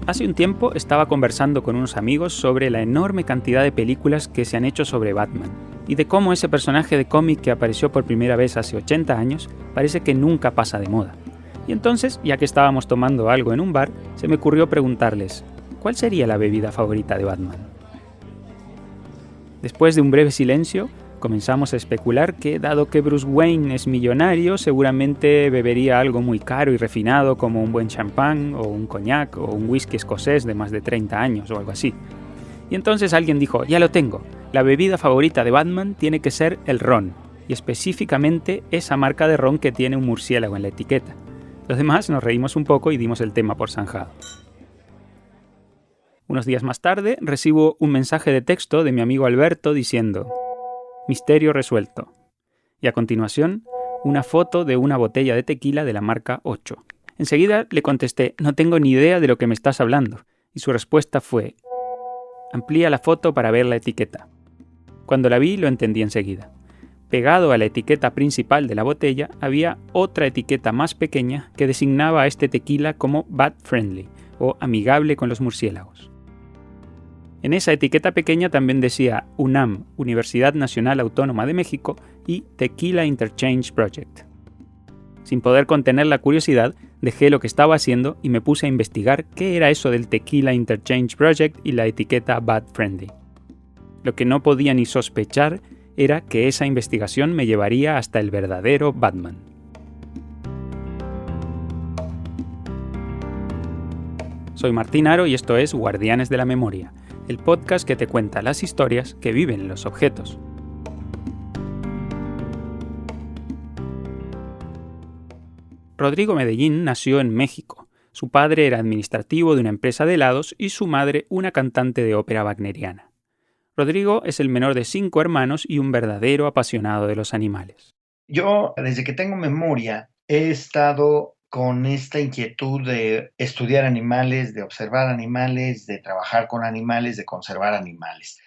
Hace un tiempo estaba conversando con unos amigos sobre la enorme cantidad de películas que se han hecho sobre Batman y de cómo ese personaje de cómic que apareció por primera vez hace 80 años parece que nunca pasa de moda. Y entonces, ya que estábamos tomando algo en un bar, se me ocurrió preguntarles, ¿cuál sería la bebida favorita de Batman? Después de un breve silencio, comenzamos a especular que, dado que Bruce Wayne es millonario, seguramente bebería algo muy caro y refinado como un buen champán o un coñac o un whisky escocés de más de 30 años o algo así. Y entonces alguien dijo, ya lo tengo, la bebida favorita de Batman tiene que ser el ron, y específicamente esa marca de ron que tiene un murciélago en la etiqueta. Los demás nos reímos un poco y dimos el tema por zanjado. Unos días más tarde recibo un mensaje de texto de mi amigo Alberto diciendo: misterio resuelto. Y a continuación, una foto de una botella de tequila de la marca 8. Enseguida le contesté, no tengo ni idea de lo que me estás hablando. Y su respuesta fue, amplía la foto para ver la etiqueta. Cuando la vi, lo entendí enseguida. Pegado a la etiqueta principal de la botella, había otra etiqueta más pequeña que designaba a este tequila como Bat Friendly, o amigable con los murciélagos. En esa etiqueta pequeña también decía UNAM, Universidad Nacional Autónoma de México, y Tequila Interchange Project. Sin poder contener la curiosidad, dejé lo que estaba haciendo y me puse a investigar qué era eso del Tequila Interchange Project y la etiqueta Bat Friendly. Lo que no podía ni sospechar era que esa investigación me llevaría hasta el verdadero Batman. Soy Martín Aro y esto es Guardianes de la Memoria, el podcast que te cuenta las historias que viven en los objetos. Rodrigo Medellín nació en México. Su padre era administrativo de una empresa de helados y su madre una cantante de ópera wagneriana. Rodrigo es el menor de 5 hermanos y un verdadero apasionado de los animales. Yo, desde que tengo memoria, he estado con esta inquietud de estudiar animales, de observar animales, de trabajar con animales, de conservar animales.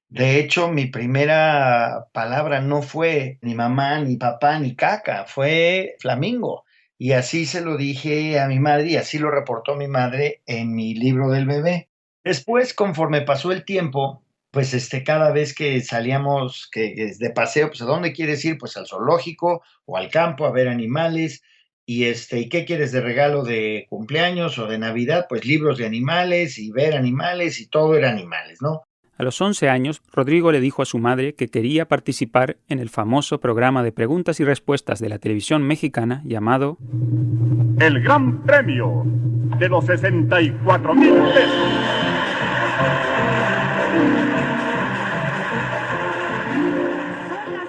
De hecho, mi primera palabra no fue ni mamá, ni papá, ni caca, fue flamingo. Y así se lo dije a mi madre y así lo reportó mi madre en mi libro del bebé. Después, conforme pasó el tiempo, pues cada vez que salíamos de paseo, pues ¿a dónde quieres ir? Pues al zoológico o al campo a ver animales. ¿Y qué quieres de regalo de cumpleaños o de Navidad? Pues libros de animales y ver animales y todo era animales, ¿no? A los 11 años, Rodrigo le dijo a su madre que quería participar en el famoso programa de preguntas y respuestas de la televisión mexicana llamado El Gran Premio de los 64,000 pesos.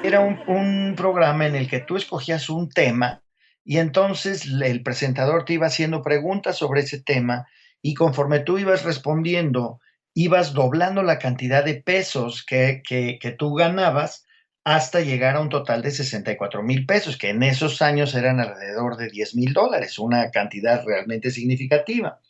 Era un programa en el que tú escogías un tema y entonces el presentador te iba haciendo preguntas sobre ese tema y conforme tú ibas respondiendo, ibas doblando la cantidad de pesos que tú ganabas hasta llegar a un total de 64,000 pesos, que en esos años eran alrededor de $10,000, una cantidad realmente significativa.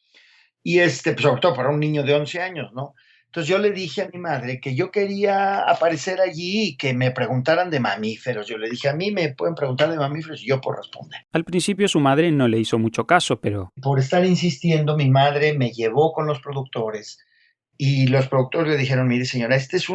Y pues sobre todo para un niño de 11 años, ¿no? Entonces yo le dije a mi madre que yo quería aparecer allí y que me preguntaran de mamíferos. Yo le dije, a mí me pueden preguntar de mamíferos y yo puedo responder. Al principio su madre no le hizo mucho caso, pero Por estar insistiendo, mi madre me llevó con los productores y los productores le dijeron, mire señora, este es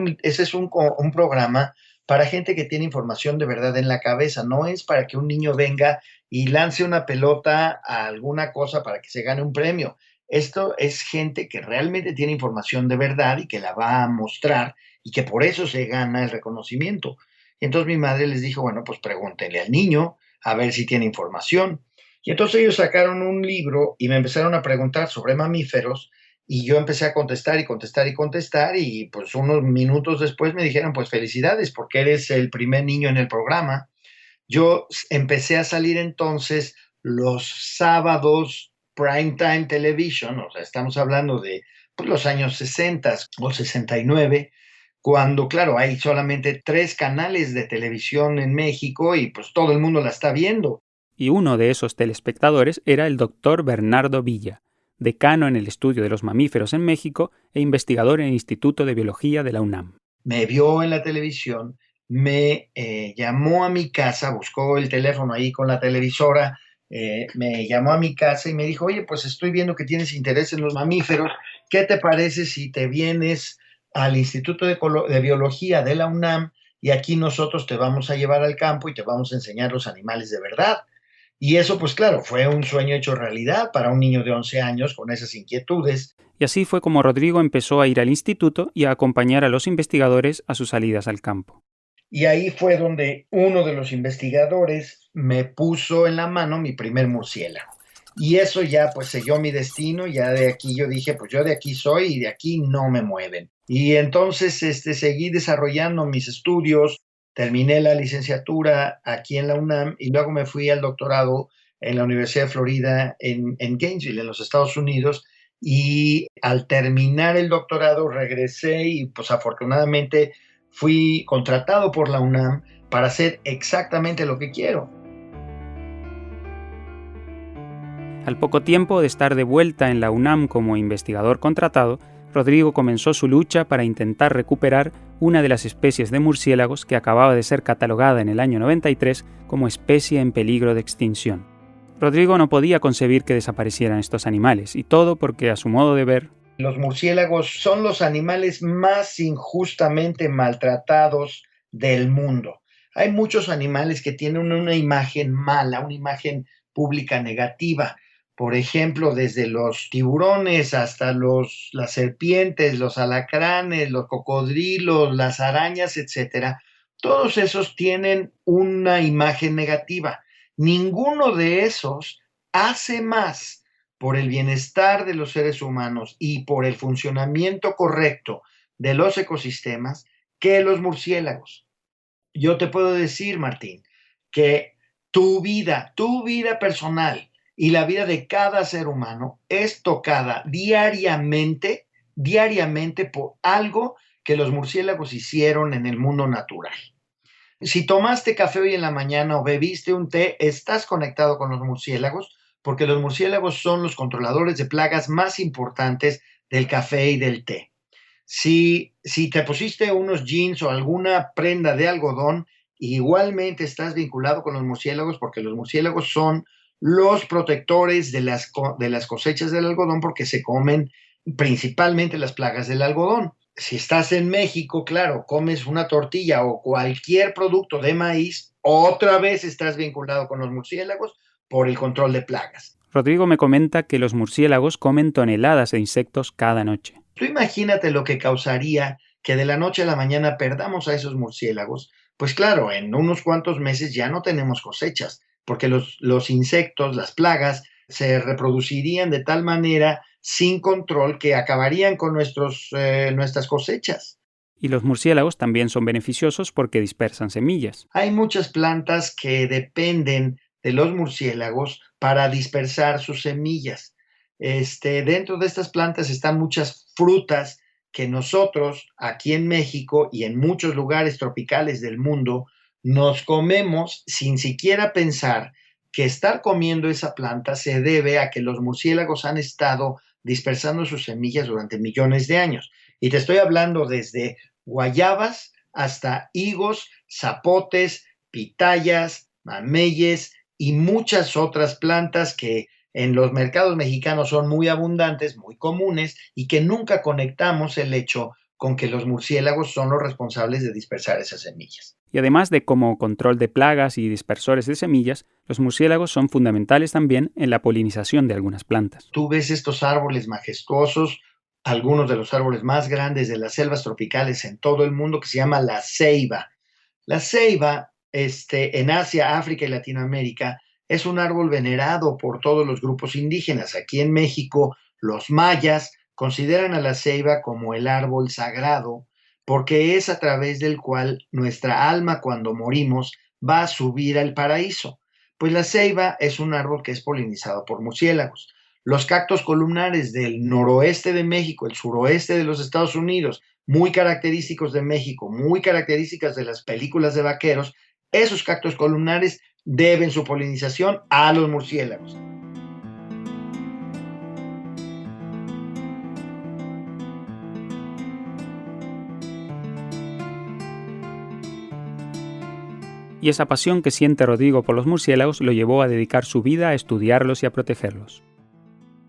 un programa para gente que tiene información de verdad en la cabeza, no es para que un niño venga y lance una pelota a alguna cosa para que se gane un premio. Esto es gente que realmente tiene información de verdad y que la va a mostrar y que por eso se gana el reconocimiento. Y entonces mi madre les dijo, bueno, pues pregúntenle al niño a ver si tiene información. Y entonces ellos sacaron un libro y me empezaron a preguntar sobre mamíferos y yo empecé a contestar y contestar y contestar y pues unos minutos después me dijeron, pues felicidades porque eres el primer niño en el programa. Yo empecé a salir entonces los sábados prime time television, o sea, estamos hablando de pues, los años 60 o 69, cuando, claro, hay solamente 3 canales de televisión en México y pues todo el mundo la está viendo. y uno de esos telespectadores era el doctor Bernardo Villa, decano en el estudio de los mamíferos en México e investigador en el Instituto de Biología de la UNAM. Me vio en la televisión, me llamó a mi casa, buscó el teléfono ahí con la televisora me llamó a mi casa y me dijo, oye, pues estoy viendo que tienes interés en los mamíferos, ¿qué te parece si te vienes al Instituto de Biología de la UNAM y aquí nosotros te vamos a llevar al campo y te vamos a enseñar los animales de verdad? Y eso, pues claro, fue un sueño hecho realidad para un niño de 11 años con esas inquietudes. Y así fue como Rodrigo empezó a ir al instituto y a acompañar a los investigadores a sus salidas al campo. Y ahí fue donde uno de los investigadores me puso en la mano mi primer murciélago. Y eso ya pues selló mi destino, ya de aquí yo dije, pues yo de aquí soy y de aquí no me mueven. Y entonces seguí desarrollando mis estudios, terminé la licenciatura aquí en la UNAM y luego me fui al doctorado en la Universidad de Florida en Gainesville, en los Estados Unidos. Y al terminar el doctorado regresé y pues afortunadamente fui contratado por la UNAM para hacer exactamente lo que quiero. Al poco tiempo de estar de vuelta en la UNAM como investigador contratado, Rodrigo comenzó su lucha para intentar recuperar una de las especies de murciélagos que acababa de ser catalogada en el año 93 como especie en peligro de extinción. Rodrigo no podía concebir que desaparecieran estos animales, y todo porque, a su modo de ver, los murciélagos son los animales más injustamente maltratados del mundo. Hay muchos animales que tienen una imagen mala, una imagen pública negativa. Por ejemplo, desde los tiburones hasta las serpientes, los alacranes, los cocodrilos, las arañas, etcétera. Todos esos tienen una imagen negativa. Ninguno de esos hace más por el bienestar de los seres humanos y por el funcionamiento correcto de los ecosistemas que los murciélagos. Yo te puedo decir, Martín, que tu vida personal y la vida de cada ser humano es tocada diariamente por algo que los murciélagos hicieron en el mundo natural. Si tomaste café hoy en la mañana o bebiste un té, estás conectado con los murciélagos, porque los murciélagos son los controladores de plagas más importantes del café y del té. Si te pusiste unos jeans o alguna prenda de algodón, igualmente estás vinculado con los murciélagos, porque los murciélagos son los protectores de las cosechas del algodón, porque se comen principalmente las plagas del algodón. Si estás en México, claro, comes una tortilla o cualquier producto de maíz, otra vez estás vinculado con los murciélagos por el control de plagas. Rodrigo me comenta que los murciélagos comen toneladas de insectos cada noche. Tú imagínate lo que causaría que de la noche a la mañana perdamos a esos murciélagos. Pues claro, en unos cuantos meses ya no tenemos cosechas, porque los insectos, las plagas, se reproducirían de tal manera sin control que acabarían con nuestras cosechas. Y los murciélagos también son beneficiosos porque dispersan semillas. Hay muchas plantas que dependen de los murciélagos para dispersar sus semillas. Dentro de estas plantas están muchas frutas que nosotros aquí en México y en muchos lugares tropicales del mundo nos comemos sin siquiera pensar que estar comiendo esa planta se debe a que los murciélagos han estado dispersando sus semillas durante millones de años. Y te estoy hablando desde guayabas hasta higos, zapotes, pitayas, mameyes y muchas otras plantas que en los mercados mexicanos son muy abundantes, muy comunes y que nunca conectamos el hecho con que los murciélagos son los responsables de dispersar esas semillas. Y además de como control de plagas y dispersores de semillas, los murciélagos son fundamentales también en la polinización de algunas plantas. Tú ves estos árboles majestuosos, algunos de los árboles más grandes de las selvas tropicales en todo el mundo, que se llama la ceiba. La ceiba, en Asia, África y Latinoamérica, es un árbol venerado por todos los grupos indígenas. Aquí en México, los mayas consideran a la ceiba como el árbol sagrado, porque es a través del cual nuestra alma, cuando morimos, va a subir al paraíso. Pues la ceiba es un árbol que es polinizado por murciélagos. Los cactos columnares del noroeste de México, el suroeste de los Estados Unidos, muy característicos de México, muy características de las películas de vaqueros, esos cactos columnares deben su polinización a los murciélagos. Y esa pasión que siente Rodrigo por los murciélagos lo llevó a dedicar su vida a estudiarlos y a protegerlos.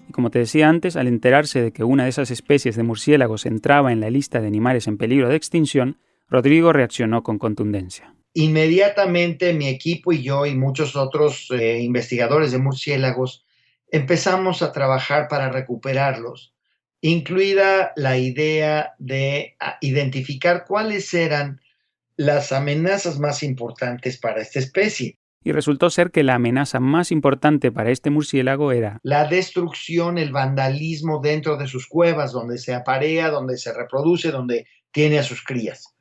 Y como te decía antes, al enterarse de que una de esas especies de murciélagos entraba en la lista de animales en peligro de extinción, Rodrigo reaccionó con contundencia. Inmediatamente mi equipo y yo y muchos otros investigadores de murciélagos empezamos a trabajar para recuperarlos, incluida la idea de identificar cuáles eran las amenazas más importantes para esta especie. Y resultó ser que la amenaza más importante para este murciélago era la destrucción, el vandalismo dentro de sus cuevas, donde se aparea, donde se reproduce, donde tiene a sus crías.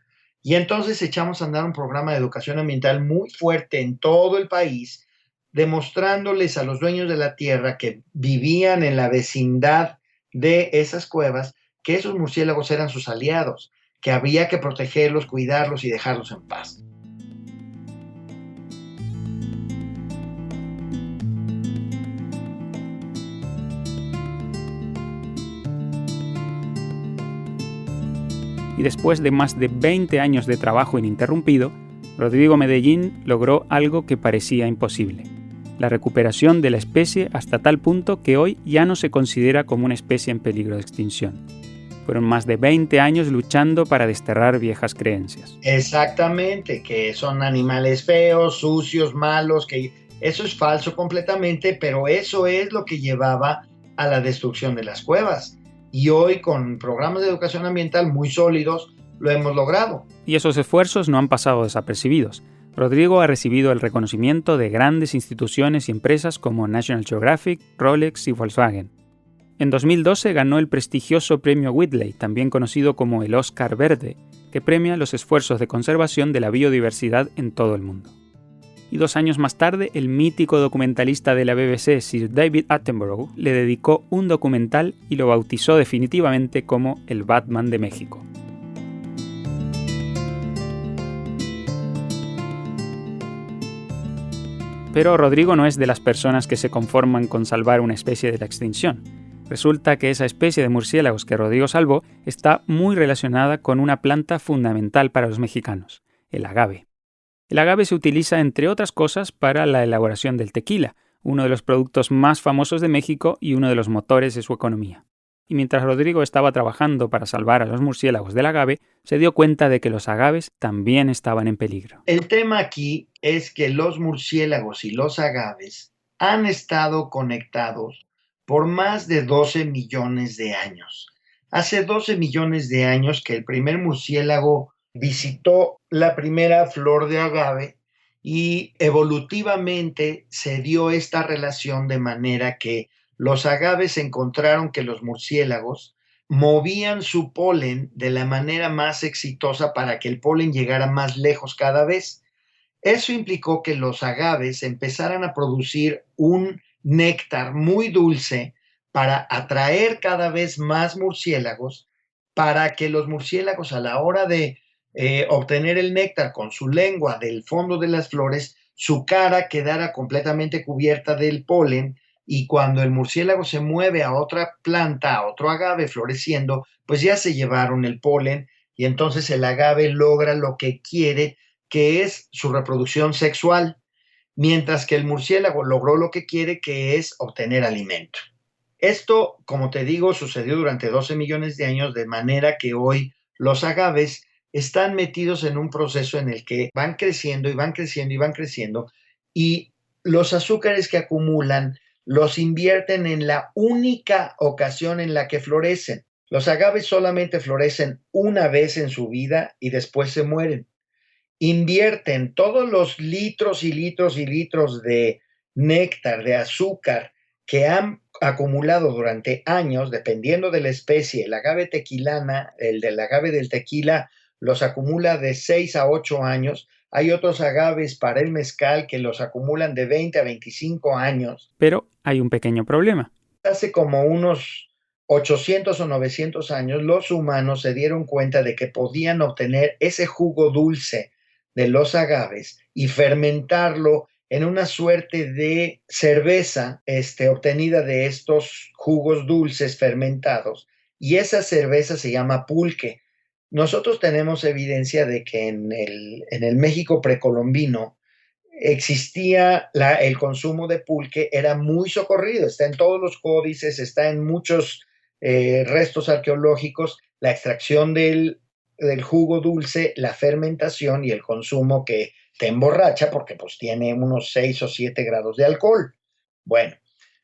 Y entonces echamos a andar un programa de educación ambiental muy fuerte en todo el país, demostrándoles a los dueños de la tierra que vivían en la vecindad de esas cuevas que esos murciélagos eran sus aliados, que había que protegerlos, cuidarlos y dejarlos en paz. Y después de más de 20 años de trabajo ininterrumpido, Rodrigo Medellín logró algo que parecía imposible: la recuperación de la especie hasta tal punto que hoy ya no se considera como una especie en peligro de extinción. Fueron más de 20 años luchando para desterrar viejas creencias. Exactamente, que son animales feos, sucios, malos, que eso es falso completamente, pero eso es lo que llevaba a la destrucción de las cuevas. Y hoy, con programas de educación ambiental muy sólidos, lo hemos logrado. Y esos esfuerzos no han pasado desapercibidos. Rodrigo ha recibido el reconocimiento de grandes instituciones y empresas como National Geographic, Rolex y Volkswagen. En 2012 ganó el prestigioso premio Whitley, también conocido como el Oscar Verde, que premia los esfuerzos de conservación de la biodiversidad en todo el mundo. Y 2 años más tarde, el mítico documentalista de la BBC, Sir David Attenborough, le dedicó un documental y lo bautizó definitivamente como el Batman de México. Pero Rodrigo no es de las personas que se conforman con salvar una especie de la extinción. Resulta que esa especie de murciélagos que Rodrigo salvó está muy relacionada con una planta fundamental para los mexicanos, el agave. El agave se utiliza, entre otras cosas, para la elaboración del tequila, uno de los productos más famosos de México y uno de los motores de su economía. Y mientras Rodrigo estaba trabajando para salvar a los murciélagos del agave, se dio cuenta de que los agaves también estaban en peligro. El tema aquí es que los murciélagos y los agaves han estado conectados por más de 12 millones de años. Hace 12 millones de años que el primer murciélago visitó la primera flor de agave y evolutivamente se dio esta relación de manera que los agaves encontraron que los murciélagos movían su polen de la manera más exitosa para que el polen llegara más lejos cada vez. Eso implicó que los agaves empezaran a producir un néctar muy dulce para atraer cada vez más murciélagos, para que los murciélagos, a la hora de obtener el néctar con su lengua del fondo de las flores, su cara quedara completamente cubierta del polen, y cuando el murciélago se mueve a otra planta, a otro agave floreciendo, pues ya se llevaron el polen y entonces el agave logra lo que quiere, que es su reproducción sexual, mientras que el murciélago logró lo que quiere, que es obtener alimento. Esto, como te digo, sucedió durante 12 millones de años, de manera que hoy los agaves están metidos en un proceso en el que van creciendo y van creciendo y van creciendo, y los azúcares que acumulan los invierten en la única ocasión en la que florecen. Los agaves solamente florecen una vez en su vida y después se mueren. Invierten todos los litros y litros y litros de néctar, de azúcar que han acumulado durante años, dependiendo de la especie. El agave tequilana, el del agave del tequila, los acumula de 6 a 8 años. Hay otros agaves para el mezcal que los acumulan de 20 a 25 años. Pero hay un pequeño problema. Hace como unos 800 o 900 años, los humanos se dieron cuenta de que podían obtener ese jugo dulce de los agaves y fermentarlo en una suerte de cerveza obtenida de estos jugos dulces fermentados. Y esa cerveza se llama pulque. Nosotros tenemos evidencia de que en el México precolombino existía el consumo de pulque, era muy socorrido, está en todos los códices, está en muchos restos arqueológicos, la extracción del jugo dulce, la fermentación y el consumo que te emborracha porque pues tiene unos 6 o 7 grados de alcohol. Bueno,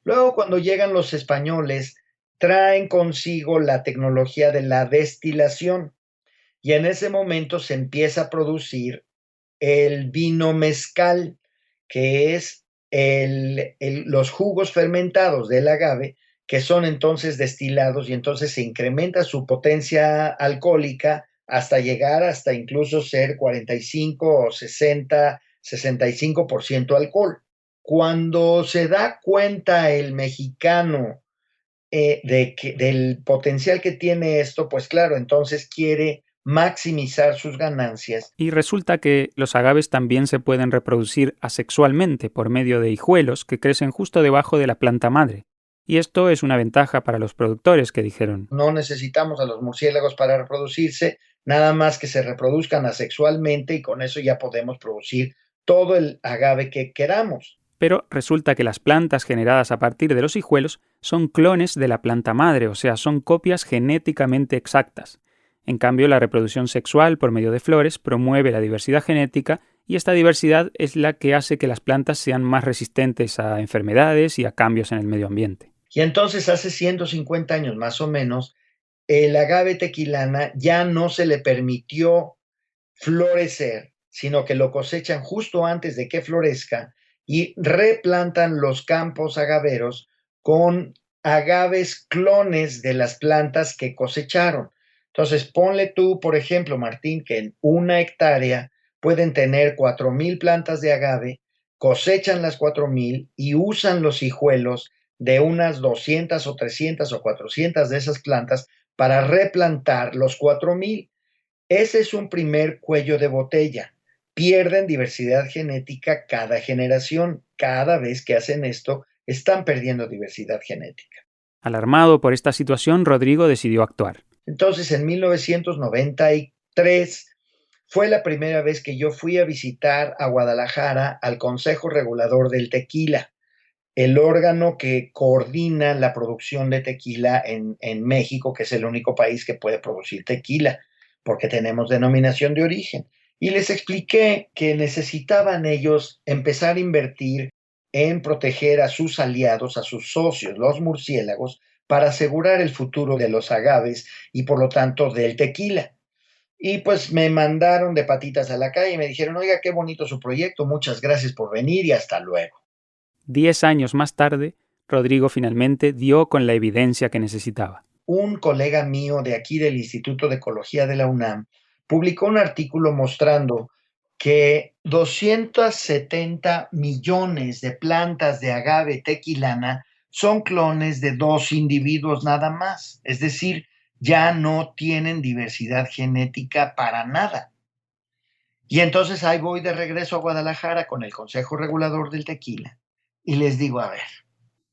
luego cuando llegan los españoles, traen consigo la tecnología de la destilación y en ese momento se empieza a producir el vino mezcal, que es los jugos fermentados del agave, que son entonces destilados y entonces se incrementa su potencia alcohólica hasta llegar hasta incluso ser 45 o 60, 65% alcohol. Cuando se da cuenta el mexicano del potencial que tiene esto, pues claro, entonces quiere maximizar sus ganancias. Y resulta que los agaves también se pueden reproducir asexualmente por medio de hijuelos que crecen justo debajo de la planta madre. Y esto es una ventaja para los productores, que dijeron: no necesitamos a los murciélagos para reproducirse, nada más que se reproduzcan asexualmente y con eso ya podemos producir todo el agave que queramos. Pero resulta que las plantas generadas a partir de los hijuelos son clones de la planta madre, o sea, son copias genéticamente exactas. En cambio, la reproducción sexual por medio de flores promueve la diversidad genética y esta diversidad es la que hace que las plantas sean más resistentes a enfermedades y a cambios en el medio ambiente. Y entonces hace 150 años más o menos, el agave tequilana ya no se le permitió florecer, sino que lo cosechan justo antes de que florezca y replantan los campos agaveros con agaves clones de las plantas que cosecharon. Entonces, ponle tú, por ejemplo, Martín, que en 1 hectárea pueden tener 4,000 plantas de agave, cosechan las 4,000 y usan los hijuelos de unas 200 o 300 o 400 de esas plantas para replantar los 4,000. Ese es un primer cuello de botella. Pierden diversidad genética cada generación. Cada vez que hacen esto, están perdiendo diversidad genética. Alarmado por esta situación, Rodrigo decidió actuar. Entonces, en 1993 fue la primera vez que yo fui a visitar a Guadalajara al Consejo Regulador del Tequila, el órgano que coordina la producción de tequila en México, que es el único país que puede producir tequila, porque tenemos denominación de origen. Y les expliqué que necesitaban ellos empezar a invertir en proteger a sus aliados, a sus socios, los murciélagos, para asegurar el futuro de los agaves y por lo tanto del tequila. Y pues me mandaron de patitas a la calle y me dijeron: oiga, qué bonito su proyecto, muchas gracias por venir y hasta luego. 10 años más tarde, Rodrigo finalmente dio con la evidencia que necesitaba. Un colega mío de aquí del Instituto de Ecología de la UNAM publicó un artículo mostrando que 270 millones de plantas de agave tequilana son clones de 2 individuos nada más. Es decir, ya no tienen diversidad genética para nada. Y entonces ahí voy de regreso a Guadalajara con el Consejo Regulador del Tequila y les digo: a ver,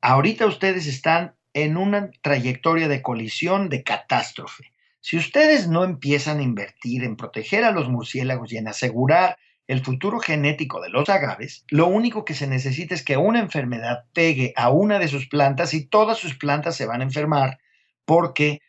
ahorita ustedes están en una trayectoria de colisión, de catástrofe. Si ustedes no empiezan a invertir en proteger a los murciélagos y en asegurar el futuro genético de los agaves, lo único que se necesita es que una enfermedad pegue a una de sus plantas y todas sus plantas se van a enfermar porque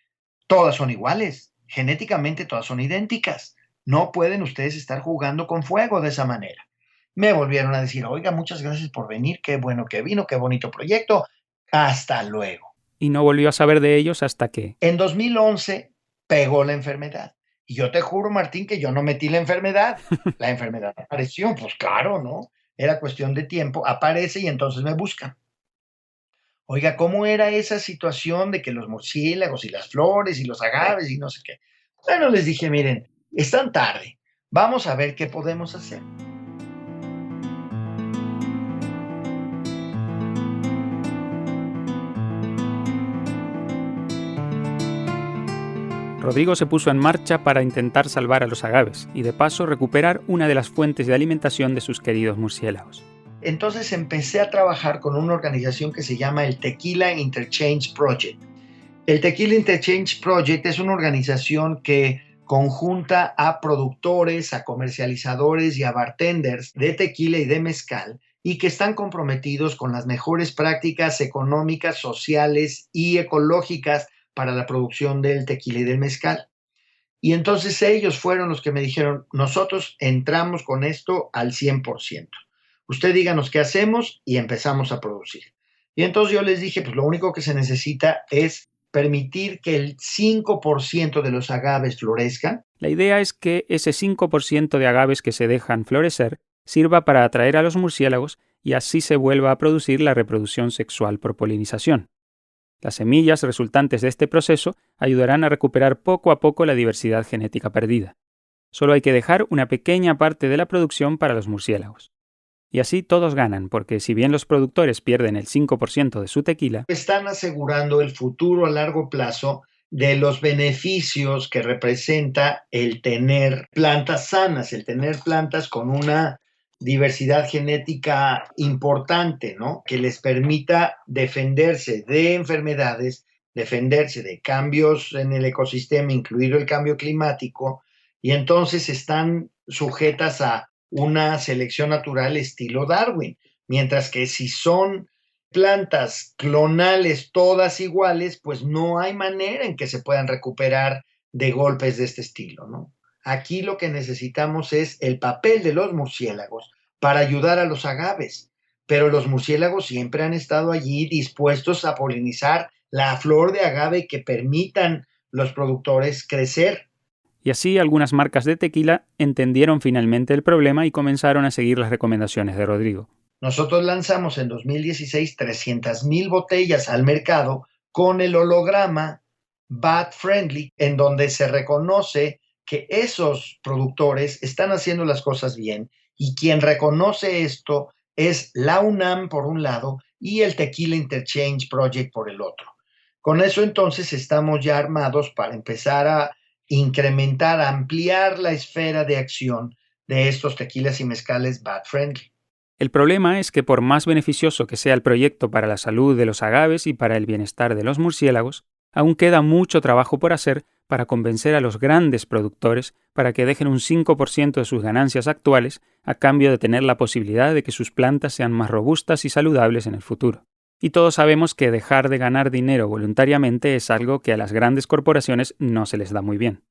todas son iguales, genéticamente todas son idénticas. No pueden ustedes estar jugando con fuego de esa manera. Me volvieron a decir: oiga, muchas gracias por venir, qué bueno que vino, qué bonito proyecto, hasta luego. Y no volvió a saber de ellos hasta que... En 2011 pegó la enfermedad. Y yo te juro, Martín, que yo no metí la enfermedad. La enfermedad apareció, pues claro, ¿no? Era cuestión de tiempo, aparece y entonces me buscan. Oiga, ¿cómo era esa situación de que los murciélagos y las flores y los agaves y no sé qué? Bueno, les dije: miren, están tarde, vamos a ver qué podemos hacer. Rodrigo se puso en marcha para intentar salvar a los agaves y de paso recuperar una de las fuentes de alimentación de sus queridos murciélagos. Entonces empecé a trabajar con una organización que se llama el Tequila Interchange Project. El Tequila Interchange Project es una organización que conjunta a productores, a comercializadores y a bartenders de tequila y de mezcal, y que están comprometidos con las mejores prácticas económicas, sociales y ecológicas para la producción del tequila y del mezcal. Y entonces ellos fueron los que me dijeron, nosotros entramos con esto al 100%. Usted díganos qué hacemos y empezamos a producir. Y entonces yo les dije, pues lo único que se necesita es permitir que el 5% de los agaves florezcan. La idea es que ese 5% de agaves que se dejan florecer sirva para atraer a los murciélagos y así se vuelva a producir la reproducción sexual por polinización. Las semillas resultantes de este proceso ayudarán a recuperar poco a poco la diversidad genética perdida. Solo hay que dejar una pequeña parte de la producción para los murciélagos. Y así todos ganan, porque si bien los productores pierden el 5% de su tequila, están asegurando el futuro a largo plazo de los beneficios que representa el tener plantas sanas, el tener plantas con una diversidad genética importante, ¿no? Que les permita defenderse de enfermedades, defenderse de cambios en el ecosistema, incluido el cambio climático, y entonces están sujetas a una selección natural estilo Darwin, mientras que si son plantas clonales todas iguales, pues no hay manera en que se puedan recuperar de golpes de este estilo, ¿no? Aquí lo que necesitamos es el papel de los murciélagos para ayudar a los agaves, pero los murciélagos siempre han estado allí dispuestos a polinizar la flor de agave que permitan los productores crecer. Y así algunas marcas de tequila entendieron finalmente el problema y comenzaron a seguir las recomendaciones de Rodrigo. Nosotros lanzamos en 2016 300,000 botellas al mercado con el holograma Bat Friendly, en donde se reconoce que esos productores están haciendo las cosas bien, y quien reconoce esto es la UNAM por un lado y el Tequila Interchange Project por el otro. Con eso entonces estamos ya armados para empezar a incrementar, ampliar la esfera de acción de estos tequilas y mezcales Bat Friendly. El problema es que por más beneficioso que sea el proyecto para la salud de los agaves y para el bienestar de los murciélagos, aún queda mucho trabajo por hacer para convencer a los grandes productores para que dejen un 5% de sus ganancias actuales a cambio de tener la posibilidad de que sus plantas sean más robustas y saludables en el futuro. Y todos sabemos que dejar de ganar dinero voluntariamente es algo que a las grandes corporaciones no se les da muy bien.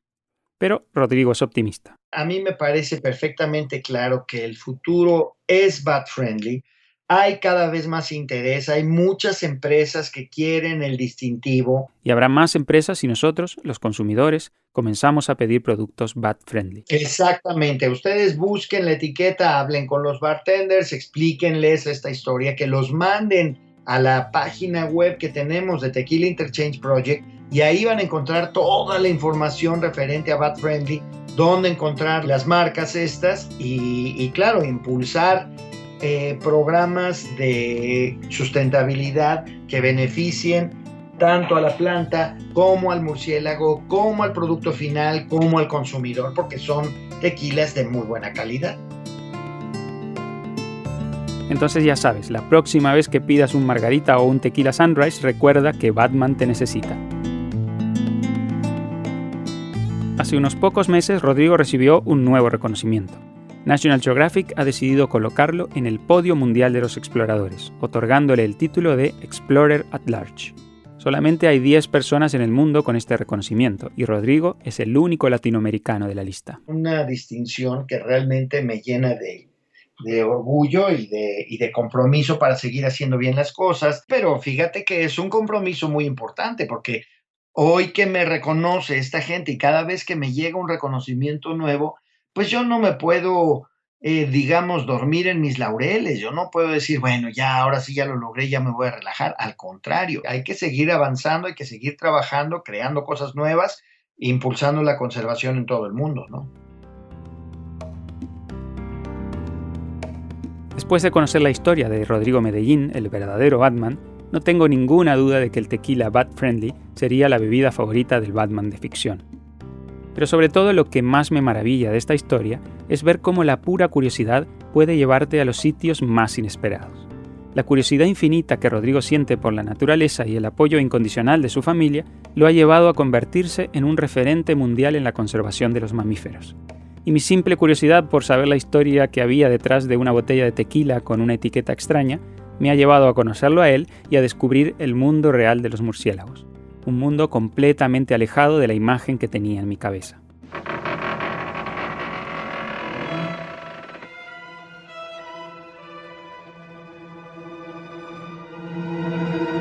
Pero Rodrigo es optimista. A mí me parece perfectamente claro que el futuro es Bat Friendly. Hay cada vez más interés, hay muchas empresas que quieren el distintivo. Y habrá más empresas si nosotros, los consumidores, comenzamos a pedir productos Bat Friendly. Exactamente. Ustedes busquen la etiqueta, hablen con los bartenders, explíquenles esta historia, que los manden a la página web que tenemos de Tequila Interchange Project, y ahí van a encontrar toda la información referente a Bat Friendly, dónde encontrar las marcas estas y claro, impulsar programas de sustentabilidad que beneficien tanto a la planta como al murciélago, como al producto final, como al consumidor, porque son tequilas de muy buena calidad. Entonces ya sabes, la próxima vez que pidas un margarita o un tequila Sunrise, recuerda que Batman te necesita. Hace unos pocos meses, Rodrigo recibió un nuevo reconocimiento. National Geographic ha decidido colocarlo en el podio mundial de los exploradores, otorgándole el título de Explorer at Large. Solamente hay 10 personas en el mundo con este reconocimiento, y Rodrigo es el único latinoamericano de la lista. Una distinción que realmente me llena de orgullo y de compromiso para seguir haciendo bien las cosas, pero fíjate que es un compromiso muy importante, porque hoy que me reconoce esta gente y cada vez que me llega un reconocimiento nuevo, pues yo no me puedo, dormir en mis laureles. Yo no puedo decir, bueno, ya, ahora sí ya lo logré, ya me voy a relajar. Al contrario, hay que seguir avanzando, hay que seguir trabajando, creando cosas nuevas, impulsando la conservación en todo el mundo, ¿no? Después de conocer la historia de Rodrigo Medellín, el verdadero Batman, no tengo ninguna duda de que el tequila Bat Friendly sería la bebida favorita del Batman de ficción. Pero sobre todo lo que más me maravilla de esta historia es ver cómo la pura curiosidad puede llevarte a los sitios más inesperados. La curiosidad infinita que Rodrigo siente por la naturaleza y el apoyo incondicional de su familia lo ha llevado a convertirse en un referente mundial en la conservación de los mamíferos. Y mi simple curiosidad por saber la historia que había detrás de una botella de tequila con una etiqueta extraña me ha llevado a conocerlo a él y a descubrir el mundo real de los murciélagos. Un mundo completamente alejado de la imagen que tenía en mi cabeza.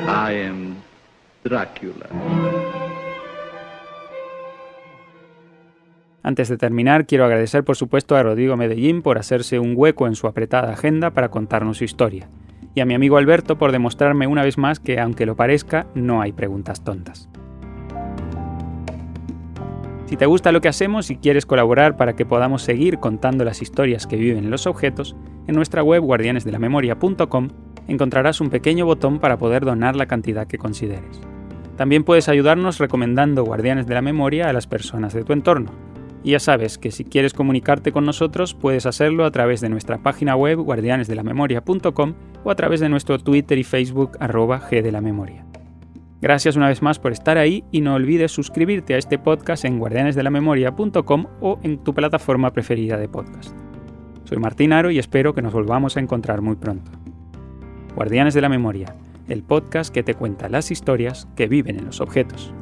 I am Drácula. Antes de terminar, quiero agradecer por supuesto a Rodrigo Medellín por hacerse un hueco en su apretada agenda para contarnos su historia, y a mi amigo Alberto por demostrarme una vez más que, aunque lo parezca, no hay preguntas tontas. Si te gusta lo que hacemos y quieres colaborar para que podamos seguir contando las historias que viven en los objetos, en nuestra web guardianesdelamemoria.com encontrarás un pequeño botón para poder donar la cantidad que consideres. También puedes ayudarnos recomendando Guardianes de la Memoria a las personas de tu entorno. Y ya sabes que si quieres comunicarte con nosotros puedes hacerlo a través de nuestra página web guardianesdelamemoria.com o a través de nuestro Twitter y Facebook @gdelamemoria. Gracias una vez más por estar ahí y no olvides suscribirte a este podcast en guardianesdelamemoria.com o en tu plataforma preferida de podcast. Soy Martín Aro y espero que nos volvamos a encontrar muy pronto. Guardianes de la Memoria, el podcast que te cuenta las historias que viven en los objetos.